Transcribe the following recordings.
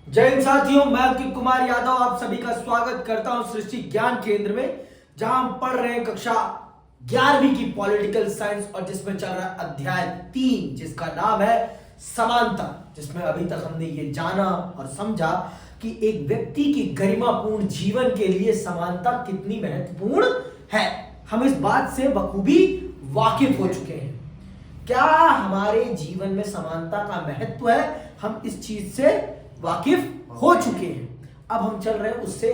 जय हिंद साथियों, मैं अंकित कुमार यादव आप सभी का स्वागत करता हूं सृष्टि ज्ञान केंद्र में, जहां हम पढ़ रहे हैं कक्षा 11वीं की पॉलिटिकल साइंस और जिसमें चल रहा है अध्याय 3 जिसका नाम है समानता। जिसमें अभी तक हमने ये जाना और समझा कि एक व्यक्ति की गरिमापूर्ण जीवन के लिए समानता कितनी महत्वपूर्ण है। हम इस बात से बखूबी वाकिफ हो चुके हैं। क्या हमारे जीवन में समानता का महत्व है, हम इस चीज से वाकिफ हो चुके हैं। अब हम चल रहे हैं उससे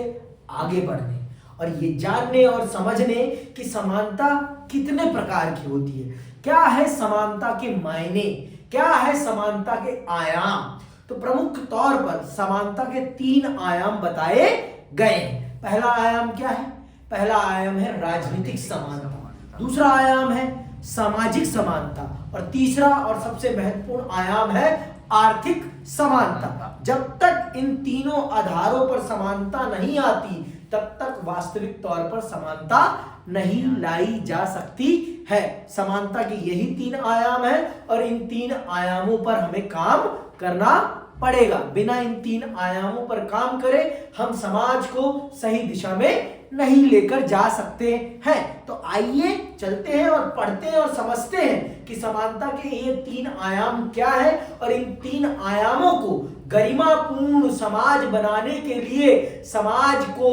आगे बढ़ने और ये जानने और समझने कि समानता कितने प्रकार की होती है, क्या है समानता के मायने, क्या है समानता के आयाम। तो प्रमुख तौर पर समानता के 3 आयाम बताए गए हैं। पहला आयाम क्या है? पहला आयाम है राजनीतिक समानता, दूसरा आयाम है सामाजिक समानता और तीसरा और सबसे महत्वपूर्ण आयाम है आर्थिक समानता। जब तक इन तीनों आधारों पर समानता नहीं आती तब तक वास्तविक तौर पर समानता नहीं लाई जा सकती है। समानता के यही 3 आयाम है और इन 3 आयामों पर हमें काम करना पड़ेगा। बिना इन 3 आयामों पर काम करे हम समाज को सही दिशा में नहीं लेकर जा सकते हैं। तो आइए चलते हैं और पढ़ते हैं और समझते हैं कि समानता के ये 3 आयाम क्या है और इन 3 आयामों को गरिमापूर्ण समाज बनाने के लिए समाज को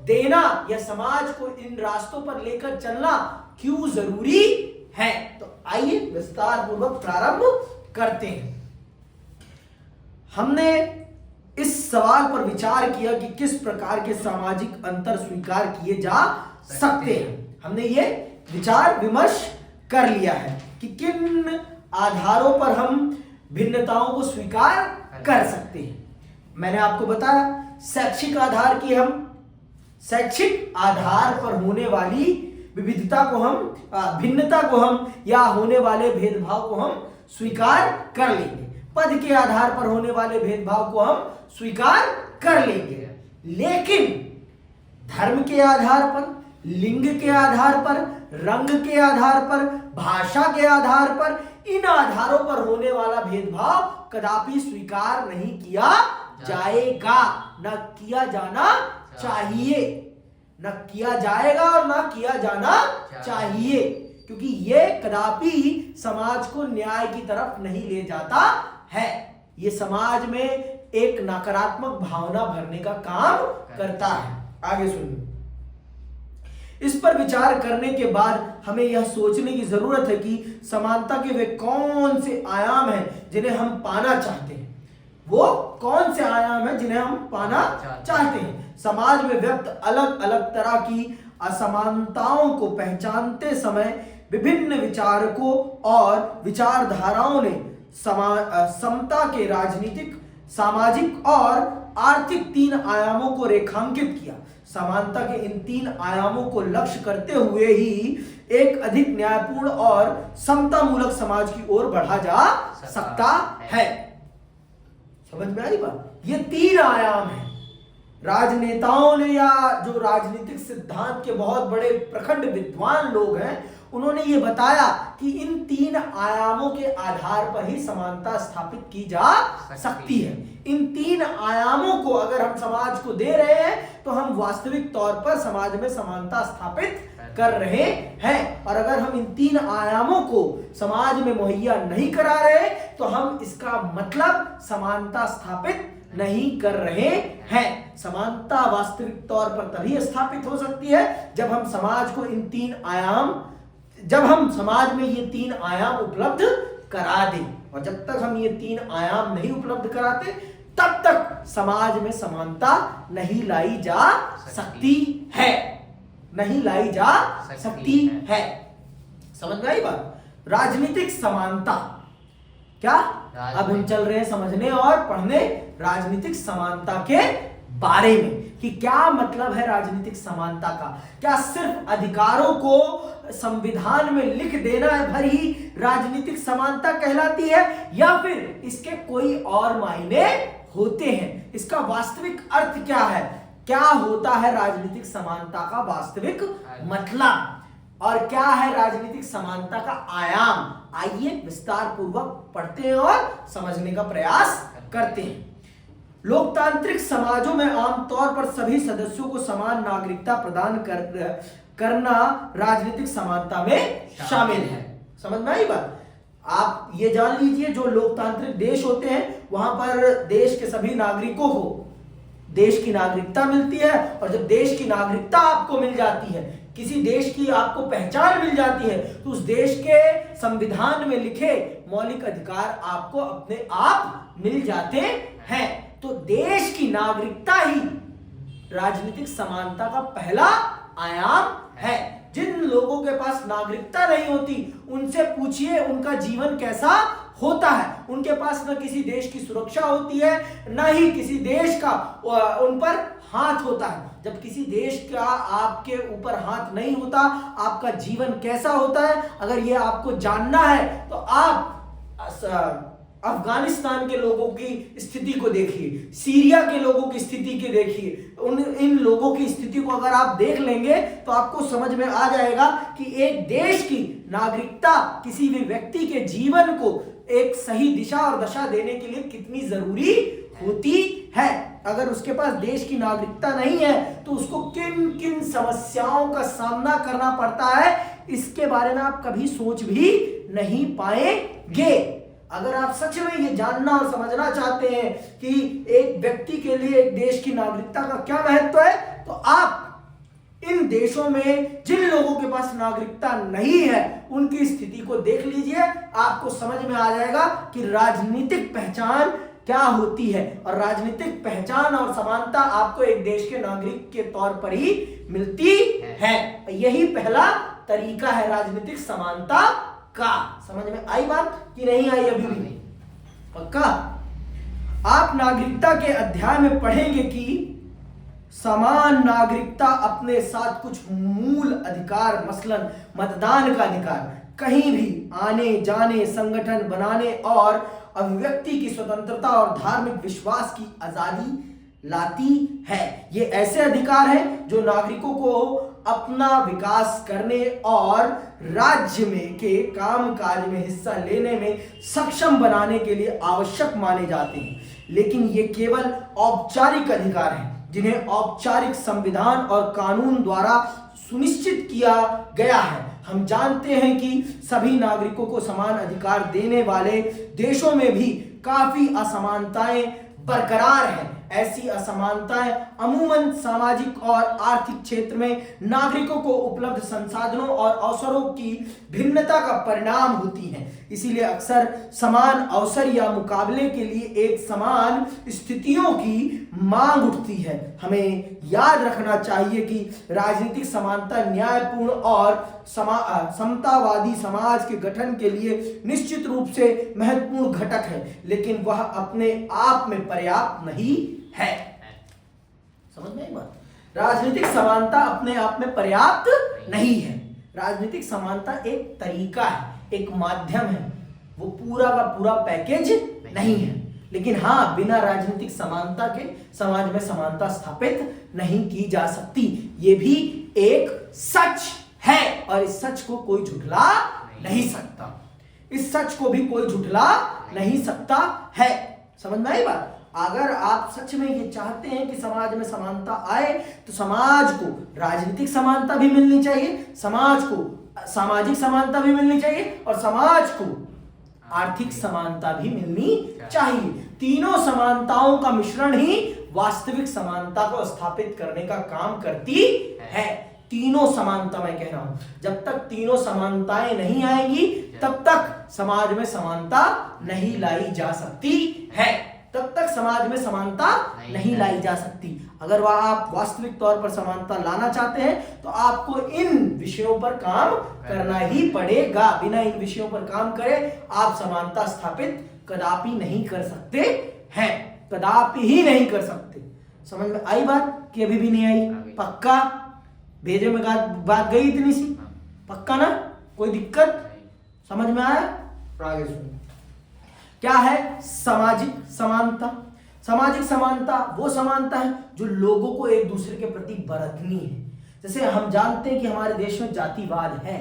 देना या समाज को इन रास्तों पर लेकर चलना क्यों जरूरी है। तो आइए विस्तार पूर्वक प्रारंभ करते हैं। हमने इस सवाल पर विचार किया कि किस प्रकार के सामाजिक अंतर स्वीकार किए जा सकते हैं। हमने ये विचार विमर्श कर लिया है कि किन आधारों पर हम भिन्नताओं को स्वीकार कर सकते हैं। मैंने आपको बताया शैक्षिक आधार की हम शैक्षिक आधार पर होने वाली विविधता को हम भिन्नता को हम या होने वाले भेदभाव को हम स्वीकार कर लेंगे। पद के आधार पर होने वाले भेदभाव को हम स्वीकार कर लेंगे, लेकिन धर्म के आधार पर, लिंग के आधार पर, रंग के आधार पर, भाषा के आधार पर, इन आधारों पर होने वाला भेदभाव कदापि स्वीकार नहीं किया जाएगा, न किया जाना चाहिए, न किया जाएगा और न किया जाना चाहिए, क्योंकि ये कदापि समाज को न्याय की तरफ नहीं ले जाता है। ये समाज में एक नकारात्मक भावना भरने का काम करता है। आगे सुनिए। इस पर विचार करने के बाद हमें यह सोचने की जरूरत है कि समानता के वे कौन से आयाम हैं जिन्हें हम पाना चाहते हैं। वो कौन से आयाम हैं जिन्हें हम पाना चाहते हैं। समाज में व्यक्त अलग अलग तरह की असमानताओं को पहचानते समय विभिन्न विचारकों और विचारधाराओं ने समता के राजनीतिक, सामाजिक और आर्थिक 3 आयामों को रेखांकित किया। समानता के इन 3 आयामों को लक्ष्य करते हुए ही एक अधिक न्यायपूर्ण और समतामूलक समाज की ओर बढ़ा जा सकता है। समझ में आई बात? ये 3 आयाम हैं। राजनेताओं ने या जो राजनीतिक सिद्धांत के बहुत बड़े प्रखंड विद्वान लोग हैं उन्होंने ये बताया कि इन 3 आयामों के आधार पर ही समानता स्थापित की जा सकती है। इन 3 आयामों को अगर हम समाज को दे रहे हैं तो हम वास्तविक तौर पर समाज में समानता स्थापित कर रहे हैं, और अगर हम इन 3 आयामों को समाज में मुहैया नहीं करा रहे तो हम इसका मतलब समानता स्थापित नहीं कर रहे हैं। समानता वास्तविक तौर पर तभी स्थापित हो सकती है जब हम समाज को इन 3 आयाम जब हम समाज में ये 3 आयाम उपलब्ध करा दें, और जब तक हम ये 3 आयाम नहीं उपलब्ध कराते तब तक समाज में समानता नहीं लाई जा सकती है, नहीं लाई जा सकती है। समझ में आई बात? राजनीतिक समानता क्या? अब हम चल रहे हैं समझने और पढ़ने राजनीतिक समानता के बारे में कि क्या मतलब है राजनीतिक समानता का। क्या सिर्फ अधिकारों को संविधान में लिख देना भर ही राजनीतिक समानता कहलाती है या फिर इसके कोई और मायने होते हैं? इसका वास्तविक अर्थ क्या है? क्या होता है राजनीतिक समानता का वास्तविक मतलब, और क्या है राजनीतिक समानता का आयाम? आइए विस्तार पूर्वक पढ़ते हैं और समझने का प्रयास करते हैं। लोकतांत्रिक समाजों में आमतौर पर सभी सदस्यों को समान नागरिकता प्रदान करना राजनीतिक समानता में शामिल है। समझ में आई बात? आप ये जान लीजिए, जो लोकतांत्रिक देश होते हैं वहां पर देश के सभी नागरिकों को देश की नागरिकता मिलती है, और जब देश की नागरिकता आपको मिल जाती है, किसी देश की आपको पहचान मिल जाती है, तो उस देश के संविधान में लिखे मौलिक अधिकार आपको अपने आप मिल जाते हैं। तो देश की नागरिकता ही राजनीतिक समानता का पहला आयाम है। जिन लोगों के पास नागरिकता नहीं होती उनसे पूछिए उनका जीवन कैसा होता है। उनके पास न किसी देश की सुरक्षा होती है, न ही किसी देश का उन पर हाथ होता है। जब किसी देश का आपके ऊपर हाथ नहीं होता, आपका जीवन कैसा होता है, अगर ये आपको जानना है तो आप अफगानिस्तान के लोगों की स्थिति को देखिए, सीरिया के लोगों की स्थिति को देखिए। इन लोगों की स्थिति को अगर आप देख लेंगे तो आपको समझ में आ जाएगा कि एक देश की नागरिकता किसी भी व्यक्ति के जीवन को एक सही दिशा और दशा देने के लिए कितनी जरूरी होती है। अगर उसके पास देश की नागरिकता नहीं है तो उसको किन किन समस्याओं का सामना करना पड़ता है, इसके बारे में आप कभी सोच भी नहीं पाएंगे। अगर आप सच में ये जानना और समझना चाहते हैं कि एक व्यक्ति के लिए एक देश की नागरिकता का क्या महत्व है, तो आप इन देशों में जिन लोगों के पास नागरिकता नहीं है उनकी स्थिति को देख लीजिए। आपको समझ में आ जाएगा कि राजनीतिक पहचान क्या होती है, और राजनीतिक पहचान और समानता आपको एक देश के नागरिक के तौर पर ही मिलती है। यही पहला तरीका है राजनीतिक समानता का। समझ में आई बात कि नहीं आई? अभी भी पक्का? आप नागरिकता के अध्याय में पढ़ेंगे कि समान नागरिकता अपने साथ कुछ मूल अधिकार, मसलन मतदान का अधिकार, कहीं भी आने जाने, संगठन बनाने और अभिव्यक्ति की स्वतंत्रता और धार्मिक विश्वास की आजादी लाती है। ये ऐसे अधिकार हैं जो नागरिकों को अपना विकास करने और राज्य में के कामकाज में हिस्सा लेने में सक्षम बनाने के लिए आवश्यक माने जाते हैं। लेकिन ये केवल औपचारिक अधिकार हैं जिन्हें औपचारिक संविधान और कानून द्वारा सुनिश्चित किया गया है। हम जानते हैं कि सभी नागरिकों को समान अधिकार देने वाले देशों में भी काफी असमानताएं बरकरार हैं। ऐसी असमानताएं अमूमन सामाजिक और आर्थिक क्षेत्र में नागरिकों को उपलब्ध संसाधनों और अवसरों की भिन्नता का परिणाम होती हैं। इसीलिए अक्सर समान अवसर या मुकाबले के लिए एक समान स्थितियों की मांग उठती है। हमें याद रखना चाहिए कि राजनीतिक समानता न्यायपूर्ण और समतावादी समाज के गठन के लिए निश्चित रूप से महत्वपूर्ण घटक है, लेकिन वह अपने आप में पर्याप्त नहीं है। समझ में आई बात? राजनीतिक समानता अपने आप में पर्याप्त नहीं है। राजनीतिक समानता एक तरीका है, एक माध्यम है, वो पूरा का पूरा पैकेज नहीं है। लेकिन हाँ, बिना राजनीतिक समानता के समाज में समानता स्थापित नहीं की जा सकती। ये भी एक सच है और इस सच को कोई झुठला नहीं सकता। इस सच को भी कोई झुठला नहीं सकता है। समझ में आई बात? अगर आप सच में ये चाहते हैं कि समाज में समानता आए तो समाज को राजनीतिक समानता भी मिलनी चाहिए, समाज को सामाजिक समानता भी मिलनी चाहिए और समाज को आर्थिक समानता भी मिलनी चाहिए। तीनों समानताओं का मिश्रण ही वास्तविक समानता को स्थापित करने का काम करती है। तीनों समानता मैं कह रहा हूं, जब तक तीनों समानताएं नहीं आएंगी तब तक समाज में समानता नहीं लाई जा सकती है। तब तक समाज में समानता नहीं लाई जा सकती। अगर वह आप वास्तविक तौर पर समानता लाना चाहते हैं तो आपको इन विषयों पर काम करना ही पड़ेगा। बिना इन विषयों पर काम करे आप समानता स्थापित कदापि नहीं कर सकते हैं, कदापि ही नहीं कर सकते। समझ में आई बात कि अभी भी नहीं आई? पक्का? भेजे में बात गई इतनी सी? पक्का ना? कोई दिक्कत? समझ में आया? आगे सुनिए। क्या है सामाजिक समानता? सामाजिक समानता वो समानता है जो लोगों को एक दूसरे के प्रति बरतनी है। जैसे हम जानते हैं कि हमारे देश में जातिवाद है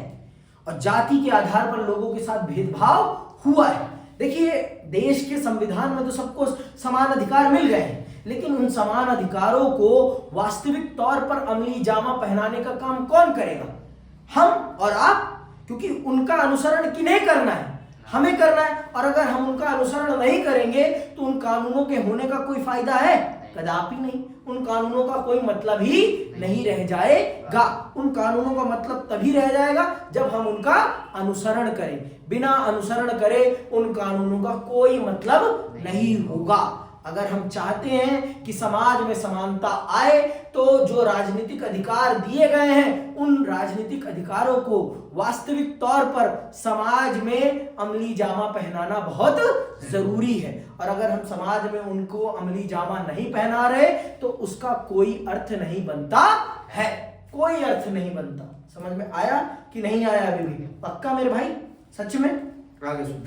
और जाति के आधार पर लोगों के साथ भेदभाव हुआ है। देखिए, देश के संविधान में तो सबको समान अधिकार मिल गए हैं, लेकिन उन समान अधिकारों को वास्तविक तौर पर अमली जामा पहनाने का काम कौन करेगा? हम और आप, क्योंकि उनका अनुसरण किन्हें करना है? हमें करना है। और अगर हम उनका अनुसरण नहीं करेंगे तो उन कानूनों के होने का कोई फायदा है? कदापि नहीं। उन कानूनों का कोई मतलब ही नहीं रह जाएगा। उन कानूनों का मतलब तभी रह जाएगा जब हम उनका अनुसरण करें। बिना अनुसरण करे उन कानूनों का कोई मतलब नहीं होगा। अगर हम चाहते हैं कि समाज में समानता आए तो जो राजनीतिक अधिकार दिए गए हैं उन राजनीतिक अधिकारों को वास्तविक तौर पर समाज में अमली जामा पहनाना बहुत जरूरी है। और अगर हम समाज में उनको अमली जामा नहीं पहना रहे तो उसका कोई अर्थ नहीं बनता है, कोई अर्थ नहीं बनता। समझ में आया कि नहीं आया? अभी भी पक्का मेरे भाई? सच में? आगे सुन।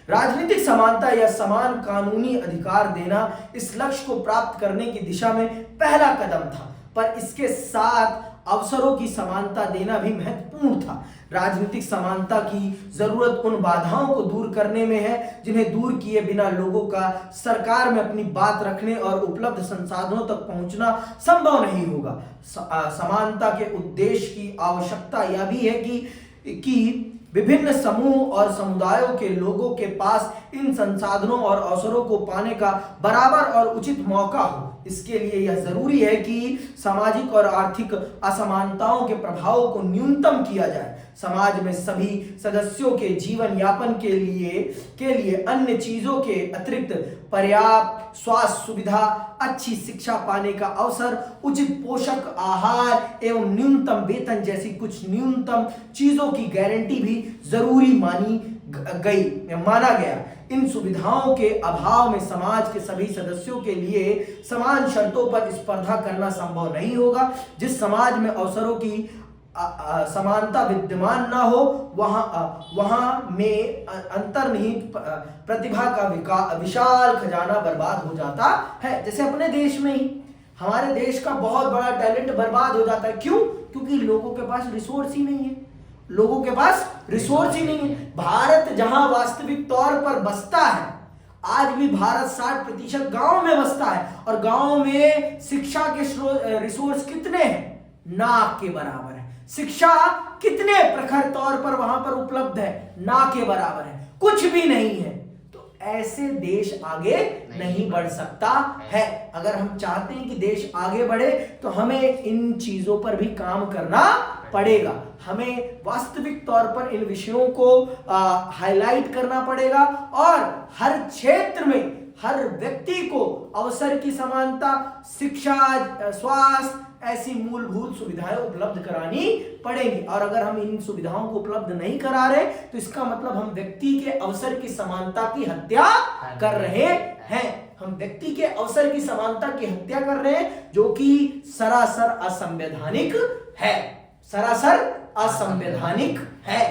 राजनीतिक समानता या समान कानूनी अधिकार देना इस लक्ष्य को प्राप्त करने की दिशा में पहला कदम था, पर इसके साथ अवसरों की समानता देना भी महत्वपूर्ण था। राजनीतिक समानता की जरूरत उन बाधाओं को दूर करने में है जिन्हें दूर किए बिना लोगों का सरकार में अपनी बात रखने और उपलब्ध संसाधनों तक पहुंचना संभव नहीं होगा। समानता के उद्देश्य की आवश्यकता यह भी है कि विभिन्न समूह और समुदायों के लोगों के पास इन संसाधनों और अवसरों को पाने का बराबर और उचित मौका हो। इसके लिए यह जरूरी है कि सामाजिक और आर्थिक असमानताओं के प्रभावों को न्यूनतम किया जाए। समाज में सभी सदस्यों के जीवन यापन के लिए अन्य चीजों के अतिरिक्त पर्याप्त स्वास्थ्य सुविधा, अच्छी शिक्षा पाने का अवसर, उचित पोषक आहार एवं न्यूनतम वेतन जैसी कुछ न्यूनतम चीजों की गारंटी भी जरूरी माना गया। इन सुविधाओं के अभाव में समाज के सभी सदस्यों के लिए समान शर्तों पर स्पर्धा करना संभव नहीं होगा। जिस समाज में अवसरों की समानता विद्यमान ना हो वहां में अंतर्निहित प्रतिभा का विशाल खजाना बर्बाद हो जाता है। जैसे अपने देश में ही हमारे देश का बहुत बड़ा टैलेंट बर्बाद हो जाता है। क्यों? क्योंकि लोगों के पास रिसोर्स ही नहीं है। लोगों के पास रिसोर्स ही नहीं है। भारत जहां वास्तविक तौर पर बसता है, आज भी भारत 60% गांव में बसता है और गांव में शिक्षा के रिसोर्स कितने हैं? ना के बराबर है। शिक्षा कितने प्रखर तौर पर वहां पर उपलब्ध है? ना के बराबर है, कुछ भी नहीं है। तो ऐसे देश आगे नहीं बढ़ सकता है। अगर हम चाहते हैं कि देश आगे बढ़े तो हमें इन चीजों पर भी काम करना पड़ेगा। हमें वास्तविक तौर पर इन विषयों को हाईलाइट करना पड़ेगा और हर क्षेत्र में हर व्यक्ति को अवसर की समानता, शिक्षा, स्वास्थ्य ऐसी मूलभूत सुविधाएं उपलब्ध करानी पड़ेगी। और अगर हम इन सुविधाओं को उपलब्ध नहीं करा रहे तो इसका मतलब हम व्यक्ति के अवसर की समानता की हत्या कर रहे हैं। हम व्यक्ति के अवसर की समानता की हत्या कर रहे हैं, जो कि सरासर असंवैधानिक है। सरासर असंवैधानिक है।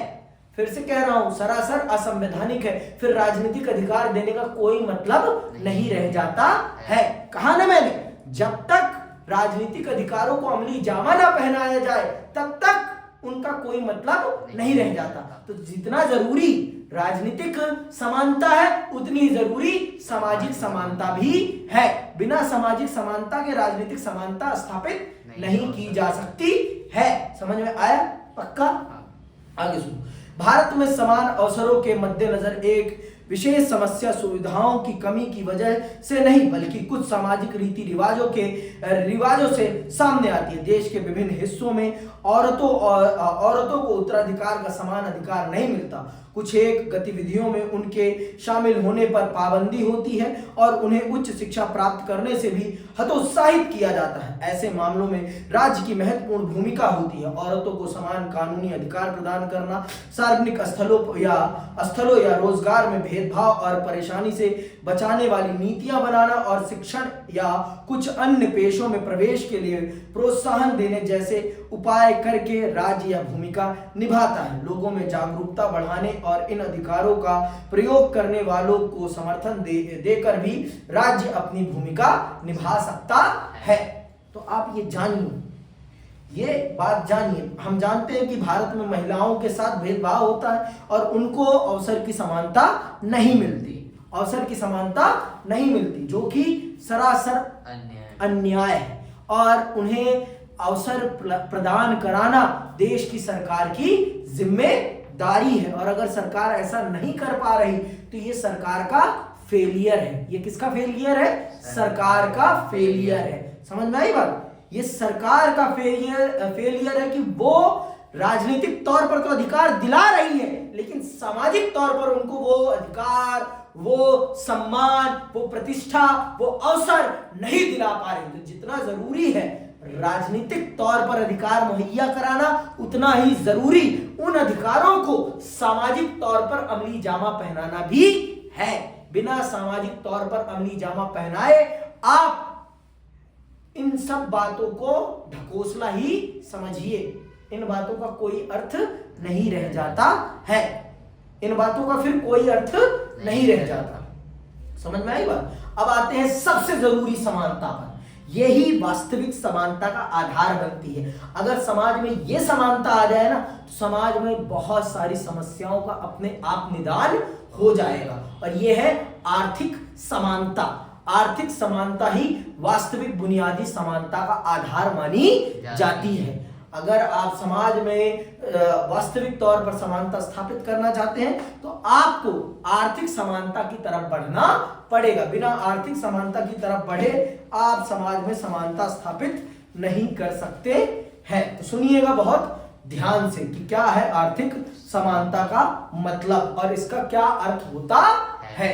फिर से कह रहा हूं, सरासर असंवैधानिक है। फिर राजनीतिक अधिकार देने का कोई मतलब नहीं रह जाता है। कहा ना मैंने, जब तक राजनीतिक अधिकारों को अमली जामा ना पहनाया जाए तब तक उनका कोई मतलब नहीं रह जाता। तो जितना जरूरी राजनीतिक समानता है उतनी जरूरी सामाजिक समानता भी है। बिना सामाजिक समानता के राजनीतिक समानता स्थापित नहीं की जा सकती है। समझ में आया? पक्का? आगे सुनो। भारत में समान अवसरों के मद्देनजर एक विशेष समस्या सुविधाओं की कमी की वजह से नहीं बल्कि कुछ सामाजिक रीति रिवाजों से सामने आती है। देश के विभिन्न हिस्सों में औरतों को उत्तराधिकार का समान अधिकार नहीं मिलता। कुछ एक गतिविधियों में उनके शामिल होने पर पाबंदी होती है और उन्हें उच्च शिक्षा प्राप्त करने से भी हतोत्साहित किया जाता है। ऐसे मामलों में राज्य की महत्वपूर्ण भूमिका होती है। औरतों को समान कानूनी अधिकार प्रदान करना, सार्वजनिक स्थलों या रोजगार में भेदभाव और परेशानी से बचाने वाली नीतियां बनाना और शिक्षण या कुछ अन्य पेशों में प्रवेश के लिए प्रोत्साहन देने जैसे उपाय करके राज्य यह भूमिका निभाता है। लोगों में जागरूकता बढ़ाने और इन अधिकारों का प्रयोग करने वालों को समर्थन देकर भी राज्य अपनी भूमिका निभा सकता है। तो आप ये जानिए, ये बात जानिए। हम जानते हैं कि भारत में महिलाओं के साथ भेदभाव होता है और उनको अवसर की समानता नहीं मिलती। अवसर की समानता नहीं मिलती, जो कि सरासर अन्याय है। और उन्हें अवसर प्रदान कराना देश की सरकार की जिम्मेदारी है। और अगर सरकार ऐसा नहीं कर पा रही तो ये सरकार का फेलियर है। ये किसका फेलियर है? सरकार का फेलियर है। समझ में आई बात? ये सरकार का फेलियर है कि वो राजनीतिक तौर पर तो अधिकार दिला रही है, लेकिन सामाजिक तौर पर उनको वो अधिकार, वो सम्मान, वो प्रतिष्ठा, वो अवसर नहीं दिला पा रही। तो जितना जरूरी है राजनीतिक तौर पर अधिकार मुहैया कराना, उतना ही जरूरी उन अधिकारों को सामाजिक तौर पर अमली जामा पहनाना भी है। बिना सामाजिक तौर पर अमली जामा पहनाए आप इन सब बातों को ढकोसला ही समझिए। इन बातों का कोई अर्थ नहीं रह जाता है। इन बातों का फिर कोई अर्थ नहीं रह जाता। समझ में आई बात? अब आते हैं सबसे जरूरी समानता पर। यही वास्तविक समानता का आधार बनती है। अगर समाज में यह समानता आ जाए ना, तो समाज में बहुत सारी समस्याओं का अपने आप निदान हो जाएगा। और यह है आर्थिक समानता। आर्थिक समानता ही वास्तविक बुनियादी समानता का आधार मानी जाती है। अगर आप समाज में वास्तविक तौर पर समानता स्थापित करना चाहते हैं तो आपको आर्थिक समानता की तरफ बढ़ना पड़ेगा। बिना आर्थिक समानता की तरफ बढ़े आप समाज में समानता स्थापित नहीं कर सकते हैं। तो सुनिएगा बहुत ध्यान से कि क्या है आर्थिक समानता का मतलब और इसका क्या अर्थ होता है।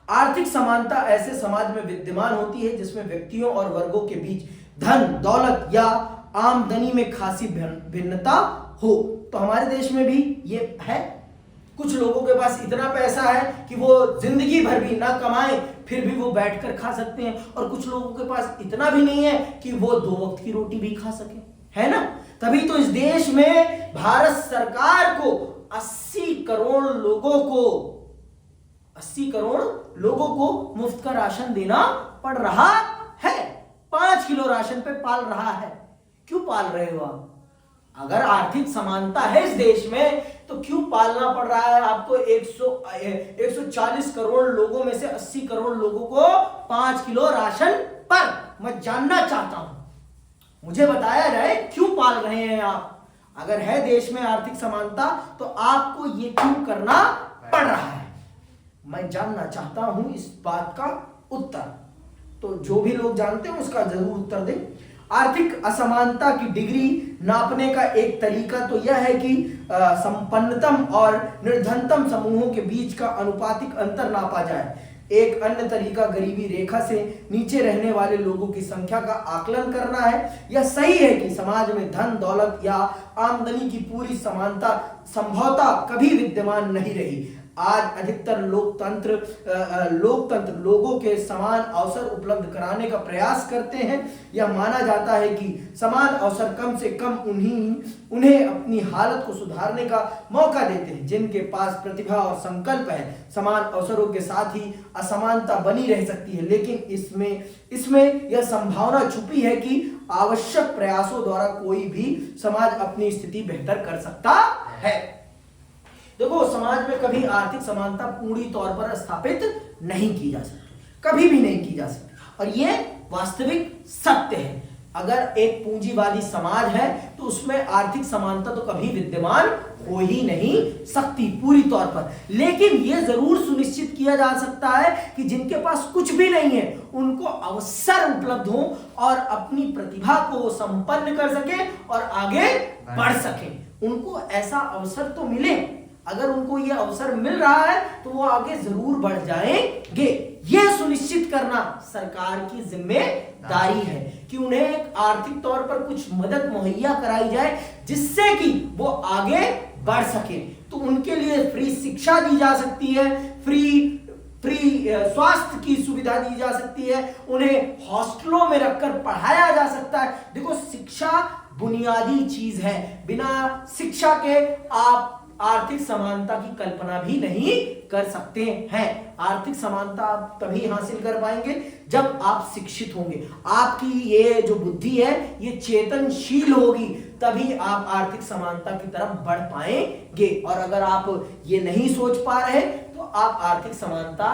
आर्थिक समानता ऐसे समाज में विद्यमान होती है जिसमें व्यक्तियों और वर्गों के बीच धन, दौलत या आमदनी में खासी भिन्नता हो। तो हमारे देश में भी ये है। कुछ लोगों के पास इतना पैसा है कि वो जिंदगी भर भी ना कमाए फिर भी वो बैठकर खा सकते हैं, और कुछ लोगों के पास इतना भी नहीं है कि वो 2 वक्त की रोटी भी खा सके, है ना। तभी तो इस देश में भारत सरकार को 80 करोड़ लोगों को मुफ्त का राशन देना पड़ रहा है। 5 किलो राशन पे पाल रहा है। क्यों पाल रहे हो आप? अगर आर्थिक समानता है इस देश में तो क्यों पालना पड़ रहा है आपको? 140 करोड़ लोगों में से 80 करोड़ लोगों को 5 किलो राशन पर। मैं जानना चाहता हूं, मुझे बताया जाए क्यों पाल रहे हैं आप। अगर है देश में आर्थिक समानता तो आपको ये क्यों करना पड़ रहा है? मैं जानना चाहता हूं इस बात का उत्तर। तो जो भी लोग जानते हैं उसका जरूर उत्तर दें। आर्थिक असमानता की डिग्री नापने का एक तरीका तो यह है कि संपन्नतम और निर्धनतम समूहों के बीच का अनुपातिक अंतर नापा जाए। एक अन्य तरीका गरीबी रेखा से नीचे रहने वाले लोगों की संख्या का आकलन करना है। यह सही है कि समाज में धन, दौलत या आमदनी की पूरी समानता संभवतः कभी विद्यमान नहीं रही। आज अधिकतर लोकतंत्र लोगों के समान अवसर उपलब्ध कराने का प्रयास करते हैं। यह माना जाता है कि समान अवसर कम से कम उन्हें अपनी हालत को सुधारने का मौका देते हैं जिनके पास प्रतिभा और संकल्प है। समान अवसरों के साथ ही असमानता बनी रह सकती है, लेकिन इसमें यह संभावना छुपी है कि आवश्यक प्रयासों द्वारा कोई भी समाज अपनी स्थिति बेहतर कर सकता है। देखो, समाज में कभी आर्थिक समानता पूरी तौर पर स्थापित नहीं की जा सकती, कभी भी नहीं की जा सकती, और यह वास्तविक सत्य है। अगर एक पूंजीवादी समाज है तो उसमें आर्थिक समानता तो कभी विद्यमान हो ही नहीं सकती पूरी तौर पर। लेकिन यह जरूर सुनिश्चित किया जा सकता है कि जिनके पास कुछ भी नहीं है उनको अवसर उपलब्ध हो और अपनी प्रतिभा को संपन्न कर सके और आगे बढ़ सके। उनको ऐसा अवसर तो मिले। अगर उनको यह अवसर मिल रहा है तो वो आगे जरूर बढ़ जाएंगे। यह सुनिश्चित करना सरकार की जिम्मेदारी है कि उन्हें एक आर्थिक तौर पर कुछ मदद मुहैया कराई जाए जिससे कि वो आगे बढ़ सके। तो उनके लिए फ्री शिक्षा दी जा सकती है, फ्री स्वास्थ्य की सुविधा दी जा सकती है, उन्हें हॉस्टलों में रखकर पढ़ाया जा सकता है। देखो, शिक्षा बुनियादी चीज है। बिना शिक्षा के आप आर्थिक समानता की कल्पना भी नहीं कर सकते हैं। आर्थिक समानता आप तभी हासिल कर पाएंगे जब आप शिक्षित होंगे। आपकी ये जो बुद्धि है ये चेतनशील होगी, तभी आप आर्थिक समानता की तरफ बढ़ पाएंगे। और अगर आप ये नहीं सोच पा रहे तो आप आर्थिक समानता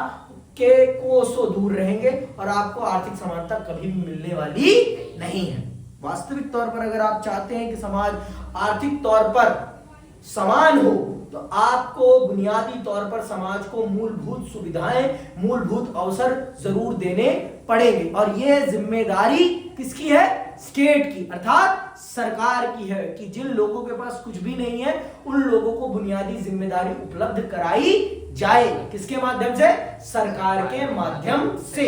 के कोसों दूर रहेंगे और आपको आर्थिक समानता कभी भी मिलने वाली नहीं है। वास्तविक तौर पर अगर आप चाहते हैं कि समाज आर्थिक तौर पर समान हो तो आपको बुनियादी तौर पर समाज को मूलभूत सुविधाएं, मूलभूत अवसर जरूर देने पड़ेंगे और यह जिम्मेदारी किसकी है? स्टेट की, अर्थात सरकार की है कि जिन लोगों के पास कुछ भी नहीं है उन लोगों को बुनियादी जिम्मेदारी उपलब्ध कराई जाए। किसके माध्यम से? सरकार के माध्यम से।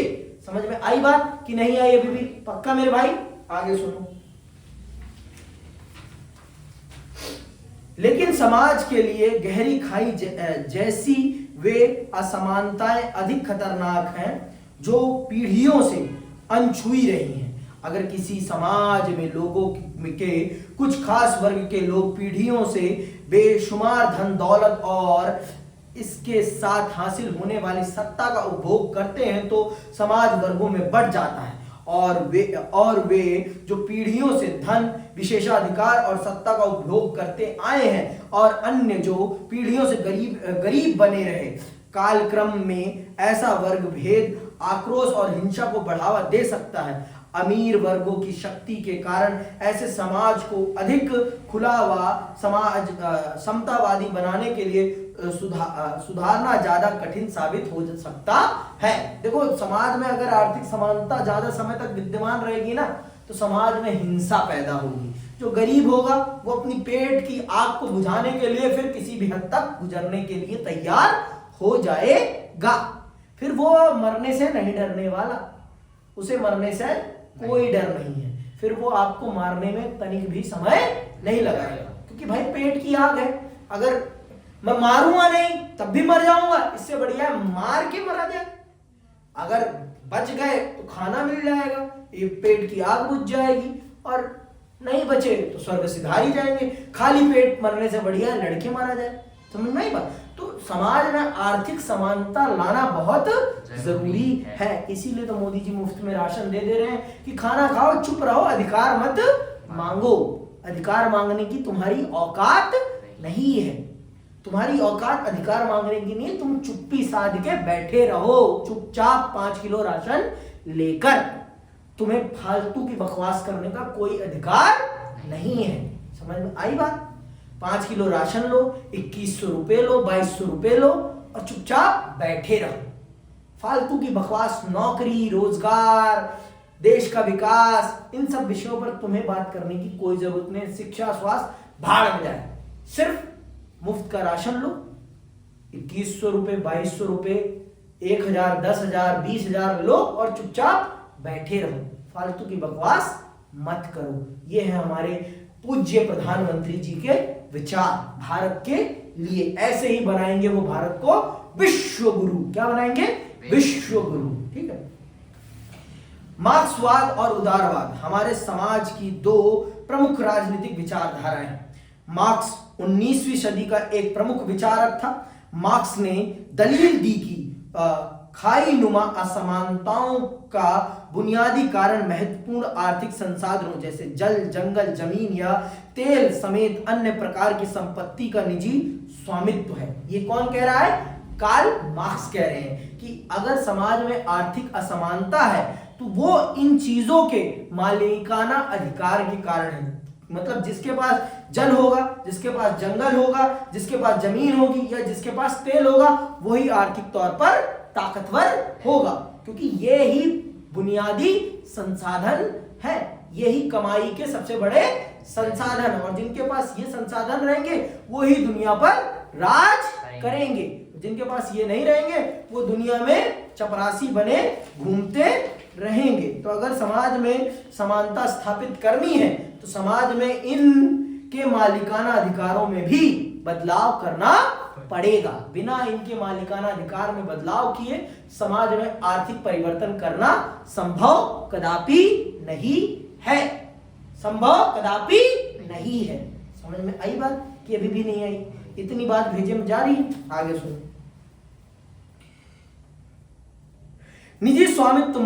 समझ में आई बात कि नहीं आई अभी भी? पक्का मेरे भाई? आगे सुनो। लेकिन समाज के लिए गहरी खाई जैसी वे असमानताएं अधिक खतरनाक हैं जो पीढ़ियों से अनछुई रही हैं। अगर किसी समाज में लोगों के कुछ खास वर्ग के लोग पीढ़ियों से बेशुमार धन दौलत और इसके साथ हासिल होने वाली सत्ता का उपभोग करते हैं तो समाज वर्गों में बढ़ जाता है और वे जो पीढ़ियों से धन, विशेषाधिकार और सत्ता का उपभोग करते आए हैं और अन्य जो पीढ़ियों से गरीब बने रहे, कालक्रम में ऐसा वर्ग भेद आक्रोश और हिंसा को बढ़ावा दे सकता है। अमीर वर्गों की शक्ति के कारण ऐसे समाज को अधिक खुला व समतावादी बनाने के लिए सुधारना ज्यादा कठिन साबित हो सकता है। देखो, समाज में अगर आर्थिक समानता ज्यादा समय तक विद्यमान रहेगी ना तो समाज में हिंसा पैदा होगी। जो गरीब होगा वो अपनी पेट की आग को बुझाने के लिए फिर किसी भी हद तक गुजरने के लिए तैयार हो जाएगा। फिर वो मरने से नहीं डरने वाला, उसे मरने से कोई डर नहीं है। फिर वो आपको मारने में तनिक भी समय नहीं लगाएगा, क्योंकि भाई पेट की आग है। अगर मैं मारूंगा नहीं तब भी मर जाऊंगा, इससे बढ़िया मार के मरा जाए। अगर बच गए तो खाना मिल जाएगा, ये पेट की आग बुझ जाएगी, और नहीं बचे तो स्वर्ग सिधारी जाएंगे। खाली पेट मरने से बढ़िया लड़के मारा जाए। समझ में आई बात? तो समाज में आर्थिक समानता लाना बहुत जरूरी है। इसीलिए तो मोदी जी मुफ्त में राशन दे रहे हैं कि खाना खाओ, चुप रहो, अधिकार मत मांगो। अधिकार मांगने की तुम्हारी औकात नहीं है। तुम्हारी औकात अधिकार मांगने की नहीं है। तुम चुप्पी साध के बैठे रहो, चुपचाप 5 किलो राशन लेकर। तुम्हें फालतू की बकवास करने का कोई अधिकार नहीं है। समझ में आई बात? 5 किलो राशन लो, 2100 रुपए लो, 2200 रुपए लो और चुपचाप बैठे रहो। फालतू की बकवास, नौकरी, रोजगार, देश का विकास, इन सब विषयों पर तुम्हें बात करने की कोई जरूरत नहीं। शिक्षा, स्वास्थ्य भाड़ में जाए। सिर्फ मुफ्त का राशन लो, 2100 रुपए, 2200 रुपए, 1000, 10,000, 20,000 लो और चुपचाप बैठे रहो। फालतू की बकवास मत करो। ये है हमारे पूज्य प्रधानमंत्री जी के विचार भारत के लिए। ऐसे ही बनाएंगे वो भारत को विश्व गुरु। क्या बनाएंगे? विश्व गुरु। ठीक है। मार्क्सवाद और उदारवाद हमारे समाज की 2 प्रमुख राजनीतिक विचारधाराएं हैं। मार्क्स 19वीं सदी का एक प्रमुख विचारक था। मार्क्स ने दलील दी कि खाई नुमा असमानताओं का बुनियादी कारण महत्वपूर्ण आर्थिक संसाधनों जैसे जल, जंगल, जमीन या तेल समेत अन्य प्रकार की संपत्ति का निजी स्वामित्व है। ये कौन कह रहा है? कार्ल मार्क्स कह रहे हैं कि अगर समाज में आर्थिक असमानता है तो वो इन चीजों के मालिकाना अधिकार के कारण है। मतलब जिसके पास जल होगा, जिसके पास जंगल होगा, जिसके पास जमीन होगी या जिसके पास तेल होगा, वही आर्थिक तौर पर ताकतवर होगा, क्योंकि ये ही बुनियादी संसाधन है। यही कमाई के सबसे बड़े संसाधन, और जिनके पास ये संसाधन रहेंगे वो ही दुनिया पर राज करेंगे। जिनके पास ये नहीं रहेंगे वो दुनिया में चपरासी बने घूमते रहेंगे। तो अगर समाज में समानता स्थापित करनी है तो समाज में इनके मालिकाना अधिकारों में भी बदलाव करना पड़ेगा। बिना इनके मालिकाना अधिकार में बदलाव किए समाज में आर्थिक परिवर्तन करना संभव कदापि नहीं है। संभव कदापि नहीं है। समझ में आई बात कि अभी भी नहीं आई? इतनी बात भेजे में जा रही है। आगे सुनो। निजी स्वामित्व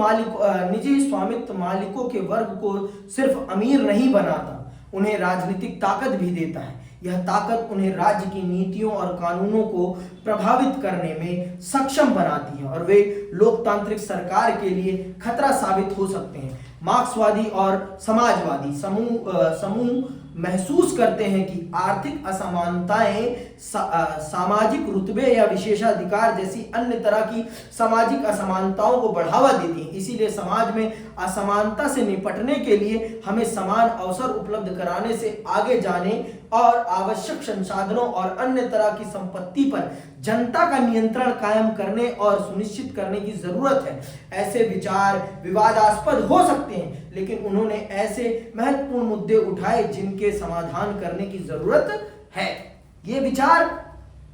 मालिकों के वर्ग को सिर्फ अमीर नहीं बनाता, उन्हें राजनीतिक ताकत भी देता है। यह ताकत उन्हें राज्य की नीतियों और कानूनों को प्रभावित करने में सक्षम बनाती है और वे लोकतांत्रिक सरकार के लिए खतरा साबित हो सकते हैं। मार्क्सवादी और समाजवादी समूह महसूस करते हैं कि आर्थिक असमानताएं सामाजिक रुतबे या विशेषाधिकार जैसी अन्य तरह की सामाजिक असमानताओं को बढ़ावा देती हैं। इसीलिए समाज में असमानता से निपटने के लिए हमें समान अवसर उपलब्ध कराने से आगे जाने और आवश्यक संसाधनों और अन्य तरह की संपत्ति पर जनता का नियंत्रण कायम करने और सुनिश्चित करने की जरूरत है। ऐसे विचार विवादास्पद हो सकते हैं, लेकिन उन्होंने ऐसे महत्वपूर्ण मुद्दे उठाए जिनके समाधान करने की जरूरत है। ये विचार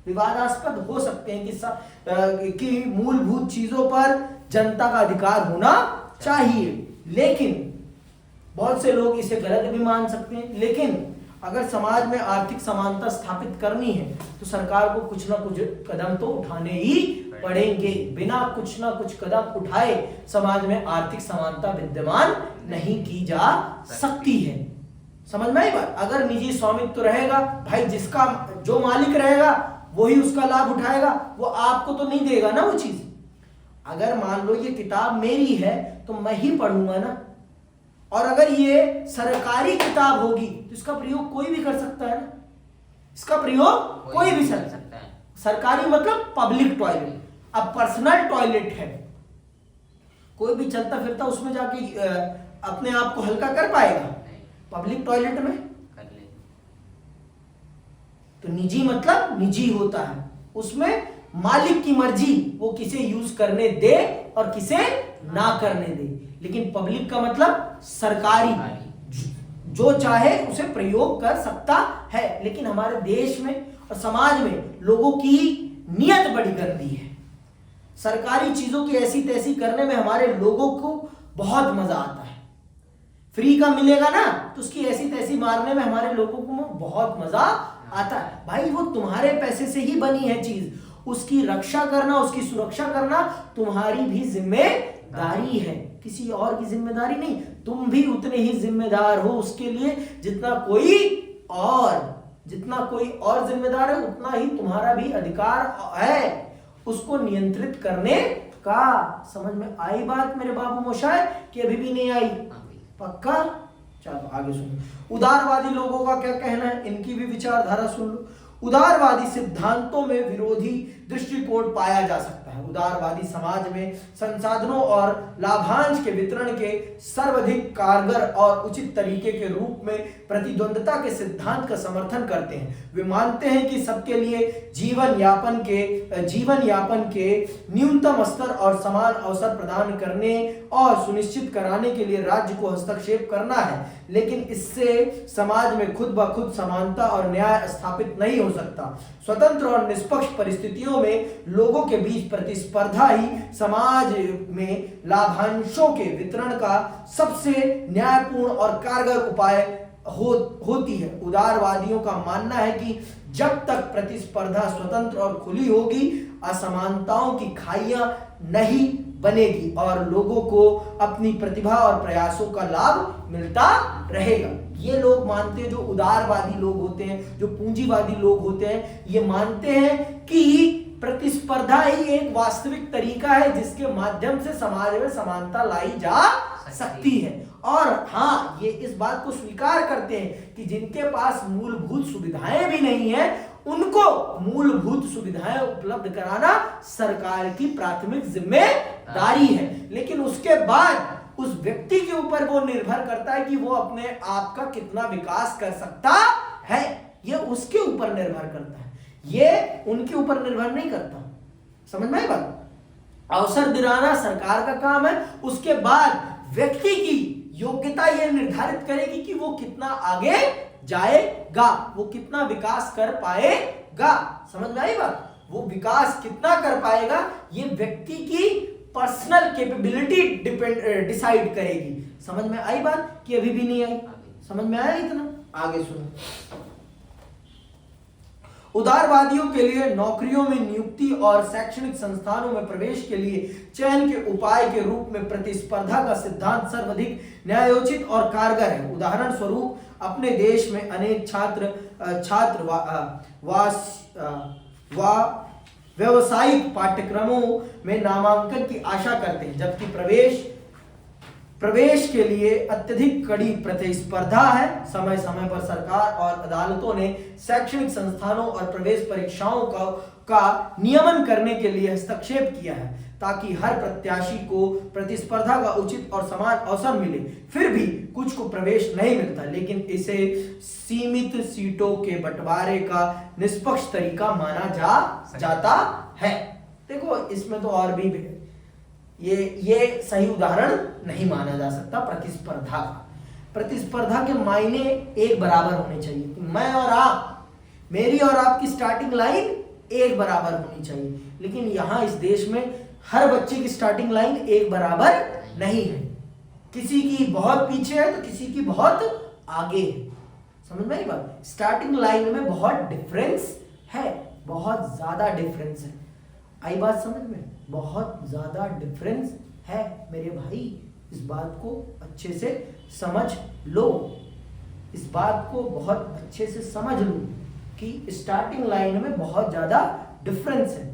विवादास्पद हो सकते हैं कि मूलभूत चीजों पर जनता का अधिकार होना चाहिए, लेकिन बहुत से लोग इसे गलत भी मान सकते हैं। लेकिन अगर समाज में आर्थिक समानता स्थापित करनी है तो सरकार को कुछ ना कुछ कदम तो उठाने ही पड़ेंगे। बिना कुछ ना कुछ कदम उठाए समाज में आर्थिक समानता विद्यमान नहीं की जा सकती है। समझ में आई बात? अगर निजी स्वामित्व रहेगा, भाई जिसका जो मालिक रहेगा वही उसका लाभ उठाएगा, वो आपको तो नहीं देगा ना वो चीज। अगर मान लो ये किताब मेरी है तो मैं ही पढ़ूंगा ना, और अगर ये सरकारी किताब होगी तो इसका प्रयोग कोई भी कर सकता है ना, इसका प्रयोग कोई भी कर सकता है। सरकारी मतलब पब्लिक टॉयलेट। अब पर्सनल टॉयलेट है, कोई भी चलता फिरता उसमें जाके अपने आप को हल्का कर पाएगा? पब्लिक टॉयलेट में तो निजी मतलब निजी होता है, उसमें मालिक की मर्जी, वो किसे यूज करने दे और किसे ना करने दे। लेकिन पब्लिक का मतलब सरकारी, जो चाहे उसे प्रयोग कर सकता है। लेकिन हमारे देश में और समाज में लोगों की नियत बड़ी गंदी है। सरकारी चीजों की ऐसी तैसी करने में हमारे लोगों को बहुत मजा आता है। फ्री का मिलेगा ना तो उसकी ऐसी तैसी मारने में हमारे लोगों को बहुत मजा आता है। भाई वो तुम्हारे पैसे से ही बनी है चीज, उसकी रक्षा करना, उसकी सुरक्षा करना तुम्हारी भी जिम्मेदारी है, किसी और की जिम्मेदारी नहीं। तुम भी उतने ही जिम्मेदार हो उसके लिए जितना कोई और जिम्मेदार है, उतना ही तुम्हारा भी अधिकार है उसको नियंत्रित करने का। समझ में आई बात मेरे बाबू मोशाय कि अभी भी नहीं आई? पक्का? चलो आगे सुनो। उदारवादी लोगों का क्या कहना है, इनकी भी विचारधारा सुन लो। उदारवादी सिद्धांतों में विरोधी दृष्टिकोण पाया जा सकता है। उदारवादी समाज में संसाधनों और लाभांश के वितरण के सर्वाधिक कारगर और उचित तरीके के रूप में प्रतिद्वंद्विता के सिद्धांत का समर्थन करते हैं। वे मानते हैं कि सबके लिए जीवन यापन के न्यूनतम स्तर और समान अवसर प्रदान करने और सुनिश्चित कराने के लिए राज्य को हस्तक्षेप करना है, लेकिन इससे समाज में खुद ब खुद समानता और न्याय स्थापित नहीं हो सकता। स्वतंत्र और निष्पक्ष परिस्थितियों में लोगों के बीच प्रतिस्पर्धा ही समाज में लाभांशों के वितरण का सबसे न्यायपूर्ण और कारगर उपाय होती है। उदारवादियों का मानना है कि जब तक प्रतिस्पर्धा स्वतंत्र और खुली होगी, असमानताओं की खाइयां नहीं बनेगी और लोगों को अपनी प्रतिभा और प्रयासों का लाभ मिलता रहेगा। ये लोग मानते हैं, जो उदारवादी लोग होते हैं, जो पूंजीवादी लोग होते हैं, ये मानते हैं कि प्रतिस्पर्धा ही एक वास्तविक तरीका है जिसके माध्यम से समाज में समानता लाई जा सकती है। और हाँ, ये इस बात को स्वीकार करते हैं कि जिनके पास मूलभूत सुविधाएं भी नहीं है, उनको मूलभूत सुविधाएं उपलब्ध कराना सरकार की प्राथमिक जिम्मेदारी है। लेकिन उसके बाद उस व्यक्ति के ऊपर वो निर्भर करता है कि वो अपने आप का कितना विकास कर सकता है। ये उसके ऊपर निर्भर करता है, ये उनके ऊपर निर्भर नहीं करता। समझ में आई बात? अवसर दिलाना सरकार का काम है, उसके बाद व्यक्ति की योग्यता यह निर्धारित करेगी कि वो कितना आगे जाएगा, वो कितना विकास कर पाएगा। समझ में आई बात? वो विकास कितना कर पाएगा ये व्यक्ति की पर्सनल कैपेबिलिटी डिसाइड करेगी। समझ में आई बात कि अभी भी नहीं आई? समझ में आया इतना? आगे सुनो। उदारवादियों के लिए नौकरियों में नियुक्ति और शैक्षणिक संस्थानों में प्रवेश के लिए चयन के उपाय के रूप में प्रतिस्पर्धा का सिद्धांत सर्वाधिक न्यायोचित और कारगर है। उदाहरण स्वरूप अपने देश में अनेक छात्र व्यावसायिक पाठ्यक्रमों में नामांकन की आशा करते हैं, जबकि प्रवेश के लिए अत्यधिक कड़ी प्रतिस्पर्धा है। समय समय पर सरकार और अदालतों ने शैक्षणिक संस्थानों और प्रवेश परीक्षाओं का नियमन करने के लिए हस्तक्षेप किया है, ताकि हर प्रत्याशी को प्रतिस्पर्धा का उचित और समान अवसर मिले। फिर भी कुछ को प्रवेश नहीं मिलता, लेकिन इसे सीमित सीटों के बंटवारे का निष्पक्ष तरीका माना जाता है। देखो, इसमें तो और भी ये सही उदाहरण नहीं माना जा सकता प्रतिस्पर्धा का। प्रतिस्पर्धा के मायने एक बराबर होने चाहिए। मैं और आप, मेरी और आपकी स्टार्टिंग लाइन एक बराबर होनी चाहिए, लेकिन यहाँ इस देश में हर बच्चे की स्टार्टिंग लाइन एक बराबर नहीं है। किसी की बहुत पीछे है तो किसी की बहुत आगे है। समझ में आई बात? स्टार्टिंग लाइन में बहुत डिफरेंस है, बहुत ज्यादा डिफरेंस है। आई बात समझ में? बहुत ज्यादा डिफरेंस है मेरे भाई। इस बात को अच्छे से समझ लो, इस बात को बहुत अच्छे से समझ लो कि स्टार्टिंग लाइन में बहुत ज्यादा डिफरेंस है।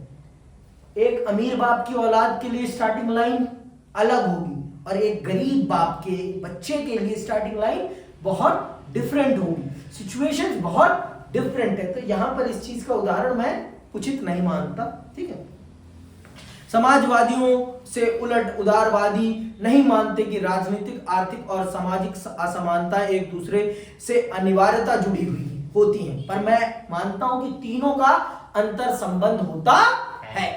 एक अमीर बाप की औलाद के लिए स्टार्टिंग लाइन अलग होगी और एक गरीब बाप के बच्चे के लिए स्टार्टिंग लाइन बहुत डिफरेंट होगी। सिचुएशंस बहुत डिफरेंट है। तो यहां पर इस चीज का उदाहरण मैं उचित नहीं मानता। ठीक है। समाजवादियों से उलट उदारवादी नहीं मानते कि राजनीतिक, आर्थिक और सामाजिक असमानता एक दूसरे से अनिवार्यता जुड़ी हुई होती हैं, पर मैं मानता हूं कि तीनों का अंतर संबंध होता है।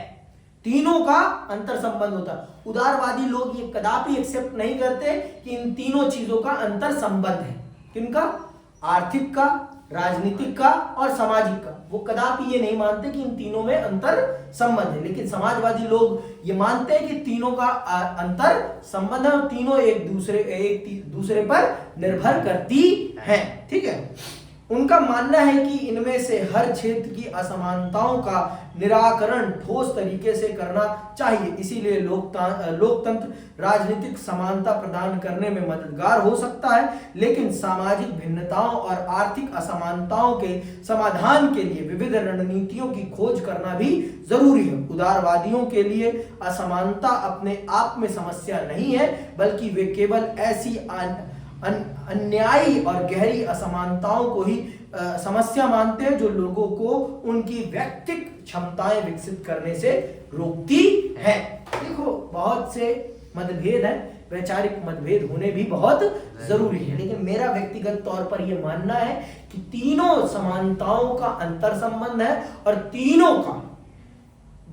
तीनों का अंतर संबंध होता है। उदारवादी लोग ये कदापि एक्सेप्ट नहीं करते कि इन तीनों चीजों का अंतर संबंध है। किनका? आर्थिक का, राजनीतिक का और सामाजिक का। वो कदापि ये नहीं मानते कि इन तीनों में अंतर संबंध है, लेकिन समाजवादी लोग ये मानते हैं कि तीनों का अंतर संबंध है और तीनों एक दूसरे पर निर्भर करती हैं। ठीक है। उनका मानना है कि इनमें से हर क्षेत्र की असमानताओं का निराकरण ठोस तरीके से करना चाहिए। इसीलिए लोकतंत्र राजनीतिक समानता प्रदान करने में मददगार हो सकता है, लेकिन सामाजिक भिन्नताओं और आर्थिक असमानताओं के समाधान के लिए विविध रणनीतियों की खोज करना भी जरूरी है। उदारवादियों के लिए असमानता अपने आप में समस्या नहीं है, बल्कि वे केवल ऐसी अन्यायी और गहरी असमानताओं को ही समस्या मानते हैं जो लोगों को उनकी व्यक्तिगत क्षमताएं विकसित करने से रोकती है। देखो, बहुत से मतभेद हैं, वैचारिक मतभेद होने भी बहुत जरूरी है, लेकिन मेरा व्यक्तिगत तौर पर यह मानना है कि तीनों समानताओं का अंतर संबंध है और तीनों का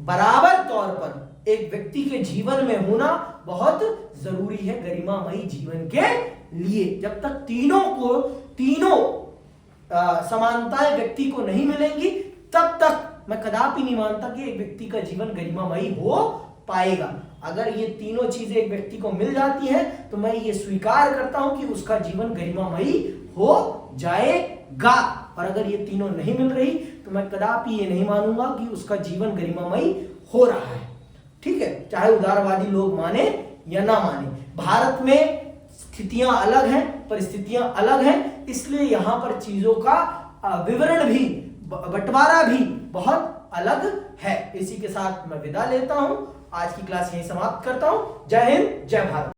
बराबर तौर पर एक व्यक्ति के जीवन में होना बहुत जरूरी है गरिमामयी जीवन के लिए। जब तक तीनों समानताएं व्यक्ति को नहीं मिलेंगी, तब तक मैं कदापि नहीं मानता कि एक व्यक्ति का जीवन गरिमामयी हो पाएगा। अगर ये तीनों चीजें एक व्यक्ति को मिल जाती हैं, तो मैं ये स्वीकार करता हूं कि उसका जीवन गरिमामयी हो जाएगा। और अगर ये तीनों नहीं मिल रही, तो मैं कदापि ये नहीं मानूंगा कि उसका जीवन गरिमामयी हो रहा है। ठीक है। चाहे उदारवादी लोग माने या ना माने, भारत में स्थितियां अलग हैं, परिस्थितियां अलग हैं, इसलिए यहां पर चीजों का विवरण भी, बंटवारा भी बहुत अलग है। इसी के साथ मैं विदा लेता हूं। आज की क्लास यहीं समाप्त करता हूं। जय हिंद, जय भारत।